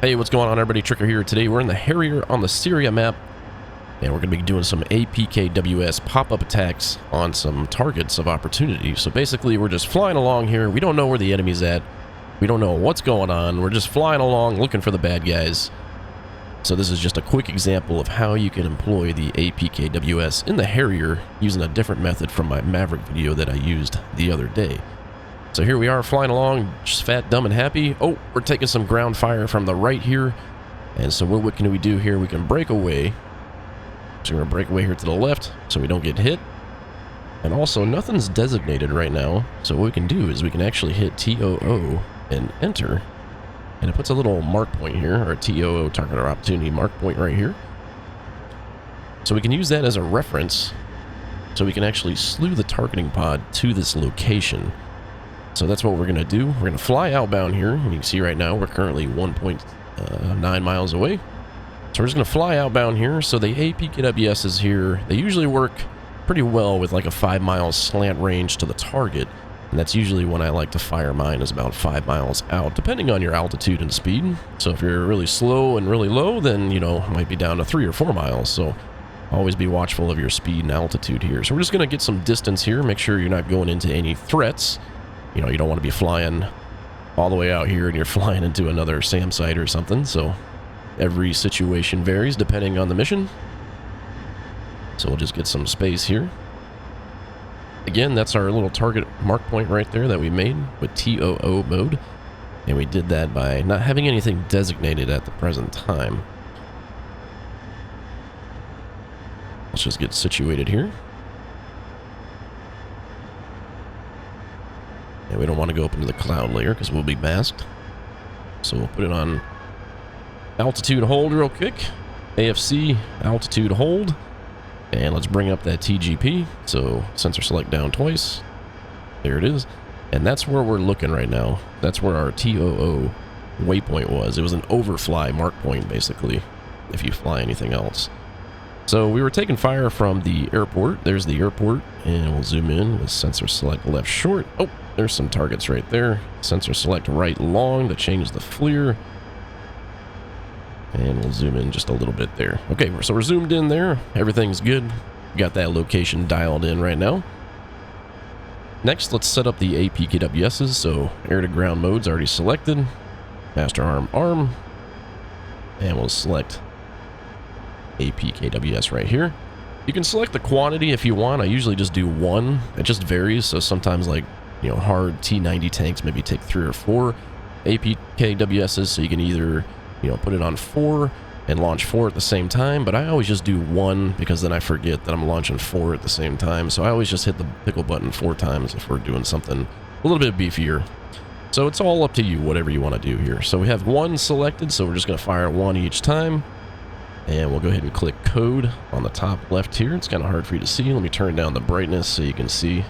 Hey, what's going on, everybody? TrackIR here. Today we're in the Harrier on the Syria map, and we're going to be doing some APKWS pop-up attacks on some targets of opportunity. So basically, we're just flying along here. We don't know where the enemy's at. We don't know what's going on. We're just flying along looking for the bad guys. So this is just a quick example of how you can employ the APKWS in the Harrier using a different method from my Maverick video that I used the other day. So here we are flying along, just fat, dumb, and happy. Oh, we're taking some ground fire from the right here. And so what can we do here? We can break away. So we're going to break away here to the left so we don't get hit. And also, nothing's designated right now. So what we can do is we can actually hit TOO and enter. And it puts a little mark point here, or a TOO, target or opportunity mark point right here. So we can use that as a reference. So we can actually slew the targeting pod to this location. So that's what we're going to do. We're going to fly outbound here. And you can see right now we're currently 1.9 miles away. So we're just going to fly outbound here. So the APKWSs here, they usually work pretty well with like a 5-mile slant range to the target. And that's usually when I like to fire mine, is about 5 miles out, depending on your altitude and speed. So if you're really slow and really low, then, you know, it might be down to 3 or 4 miles. So always be watchful of your speed and altitude here. So we're just going to get some distance here. Make sure you're not going into any threats. You know, you don't want to be flying all the way out here and you're flying into another SAM site or something. So every situation varies depending on the mission. So we'll just get some space here. Again, that's our little target mark point right there that we made with TOO mode. And we did that by not having anything designated at the present time. Let's just get situated here. And we don't want to go up into the cloud layer because we'll be masked. So we'll put it on altitude hold real quick. AFC, altitude hold. And let's bring up that TGP. So sensor select down twice. There it is. And that's where we're looking right now. That's where our TOO waypoint was. It was an overfly mark point, basically, if you fly anything else. So we were taking fire from the airport. There's the airport. And we'll zoom in with sensor select left short. Oh, there's some targets right there. Sensor select right long to change the FLIR. And we'll zoom in just a little bit there. Okay, so we're zoomed in there. Everything's good. Got that location dialed in right now. Next, let's set up the APKWSs. So air-to-ground mode's already selected. Master arm, arm. And we'll select APKWS right here. You can select the quantity if you want. I usually just do 1. It just varies. So sometimes, like, you know, hard T90 tanks maybe take 3 or 4 APKWSs. So you can either, you know, put it on 4 and launch 4 at the same time. But I always just do 1 because then I forget that I'm launching 4 at the same time. So I always just hit the pickle button 4 times if we're doing something a little bit beefier. So it's all up to you, whatever you want to do here. So we have 1 selected. So we're just going to fire 1 each time. And we'll go ahead and click code on the top left here. It's kind of hard for you to see. Let me turn down the brightness so you can see.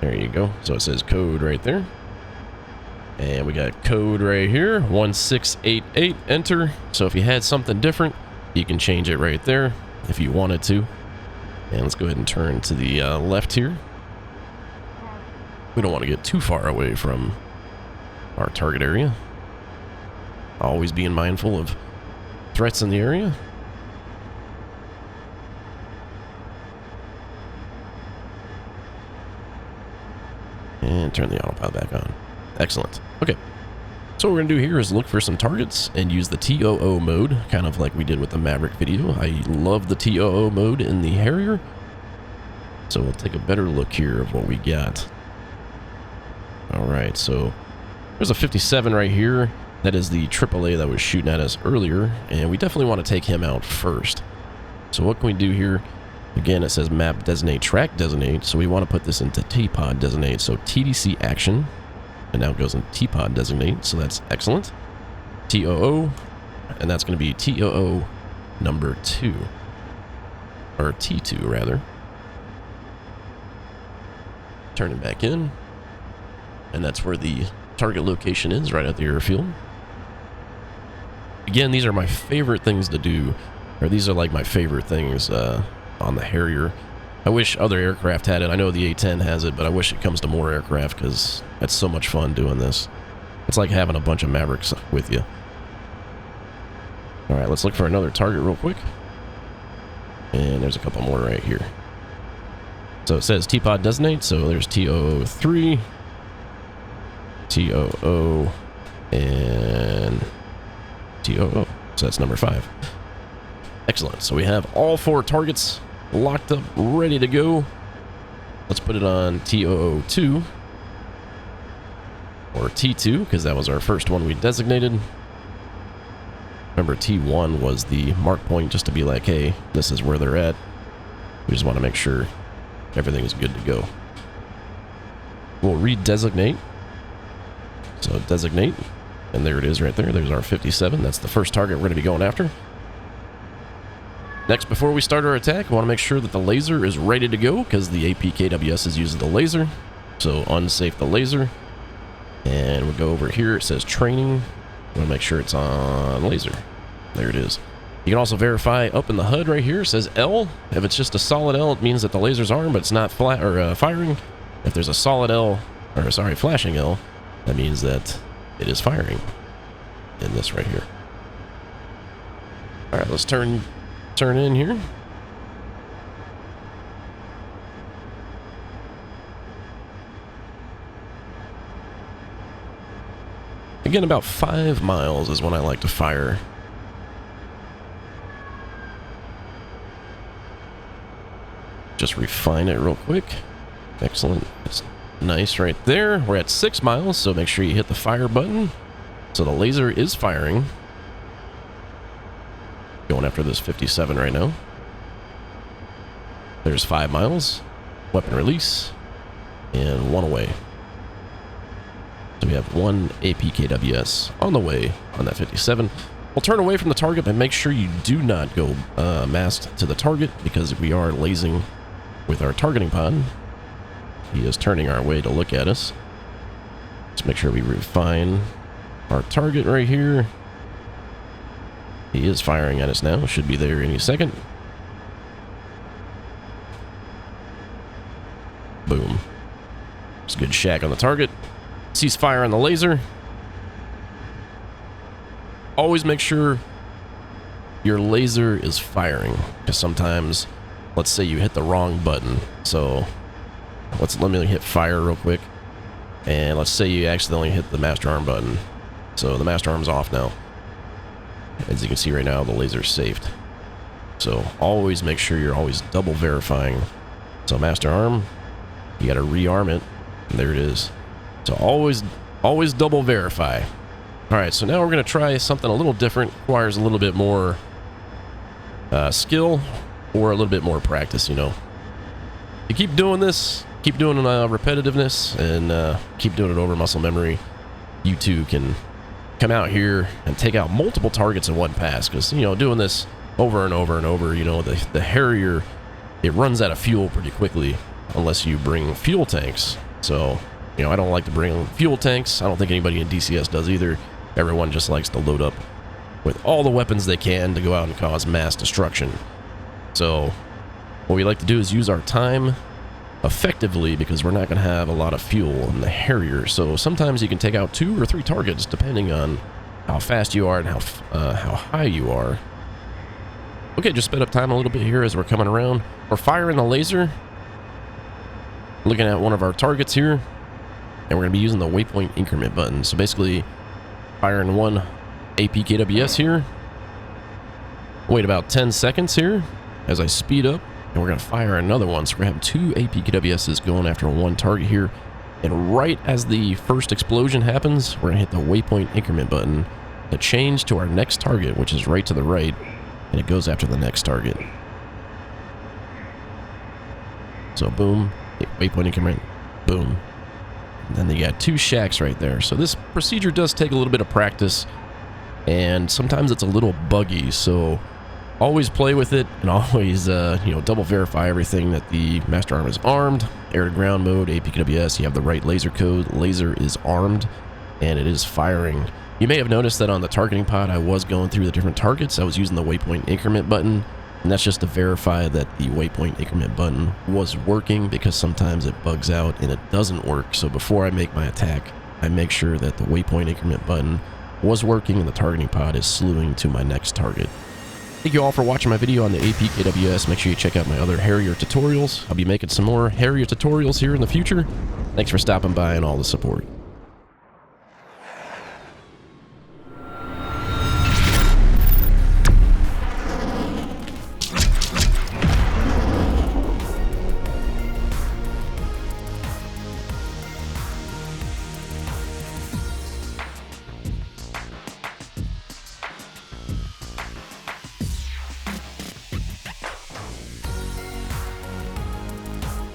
There you go. So it says code right there. And we got code right here, 1688, enter. So if you had something different, you can change it right there if you wanted to. And let's go ahead and turn to the left here. We don't want to get too far away from our target area. Always being mindful of threats in the area. And turn the autopilot back on. Excellent. Okay. So what we're going to do here is look for some targets and use the TOO mode, kind of like we did with the Maverick video. I love the TOO mode in the Harrier. So we'll take a better look here of what we got. Alright, so there's a 57 right here. That is the AAA that was shooting at us earlier, and we definitely want to take him out first. So what can we do here? Again, it says map designate, track designate, so we want to put this into TPOD designate. So TDC action, and now it goes into TPOD designate, so that's excellent. TOO, and that's going to be TOO number 2, or T2 rather. Turn it back in, and that's where the target location is, right at the airfield. Again, these are my favorite things to do, or these are like my favorite things on the Harrier. I wish other aircraft had it. I know the A-10 has it, but I wish it comes to more aircraft because that's so much fun doing this. It's like having a bunch of Mavericks with you. All right, let's look for another target real quick. And there's a couple more right here. So it says T-pod designate, so there's T003, T00, and T00. So that's number 5. Excellent. So we have all 4 targets locked up, ready to go. Let's put it on T002, or T2, because that was our first one we designated. Remember, T1 was the mark point, just to be like, hey, this is where they're at. We just want to make sure everything is good to go. We'll redesignate. So designate, and there it is right there. There's our 57. That's the first target we're going to be going after. Next, before we start our attack, we want to make sure that the laser is ready to go, because the APKWS is using the laser. So unsafe the laser. And we'll go over here. It says training. We want to make sure it's on laser. There it is. You can also verify up in the HUD right here. It says L. If it's just a solid L, it means that the laser's armed, but it's not flat or firing. If there's a solid L, or sorry, flashing L, that means that it is firing in this right here. All right, let's turn in here. Again, about 5 miles is when I like to fire. Just refine it real quick. Excellent. It's nice right there. We're at 6 miles, so make sure you hit the fire button. So the laser is firing. Going after this 57 right now. There's 5 miles. Weapon release. And 1 away. So we have 1 APKWS on the way on that 57. We'll turn away from the target, but make sure you do not go masked to the target, because we are lasing with our targeting pod. He is turning our way to look at us. Let's make sure we refine our target right here. He is firing at us now. Should be there any second. Boom. It's a good shack on the target. Cease fire on the laser. Always make sure your laser is firing, because sometimes, let's say you hit the wrong button. So let me hit fire real quick, and let's say you accidentally hit the master arm button. So the master arm's off now. As you can see right now, the laser's saved. So always make sure you're always double verifying. So master arm, you got to rearm it, and there it is. So always double verify. All right, so now we're going to try something a little different. Requires a little bit more skill, or a little bit more practice, you know. You keep doing this, keep doing repetitiveness, and keep doing it over muscle memory. You too can come out here and take out multiple targets in one pass, because, you know, doing this over and over and over, you know, the Harrier, it runs out of fuel pretty quickly unless you bring fuel tanks. So, you know, I don't like to bring fuel tanks. I don't think anybody in DCS does either. Everyone just likes to load up with all the weapons they can to go out and cause mass destruction. So what we like to do is use our time effectively, because we're not going to have a lot of fuel in the Harrier. So sometimes you can take out 2 or 3 targets depending on how fast you are and how high you are. Okay, just sped up time a little bit here as we're coming around. We're firing the laser, looking at one of our targets here, and we're going to be using the waypoint increment button. So basically firing 1 APKWS here. Wait about 10 seconds here as I speed up, and we're going to fire another one. So we're going to have 2 APKWSs going after 1 target here. And right as the first explosion happens, we're going to hit the waypoint increment button to change to our next target, which is right to the right, and it goes after the next target. So boom, waypoint increment, boom. And then you got 2 shacks right there. So this procedure does take a little bit of practice, and sometimes it's a little buggy. So always play with it, and always you know, double verify everything, that the master arm is armed, air to ground mode, APKWS, you have the right laser code, laser is armed, and it is firing. You may have noticed that on the targeting pod I was going through the different targets. I was using the waypoint increment button, and that's just to verify that the waypoint increment button was working, because sometimes it bugs out and it doesn't work. So before I make my attack, I make sure that the waypoint increment button was working and the targeting pod is slewing to my next target. Thank you all for watching my video on the APKWS. Make sure you check out my other Harrier tutorials. I'll be making some more Harrier tutorials here in the future. Thanks for stopping by and all the support.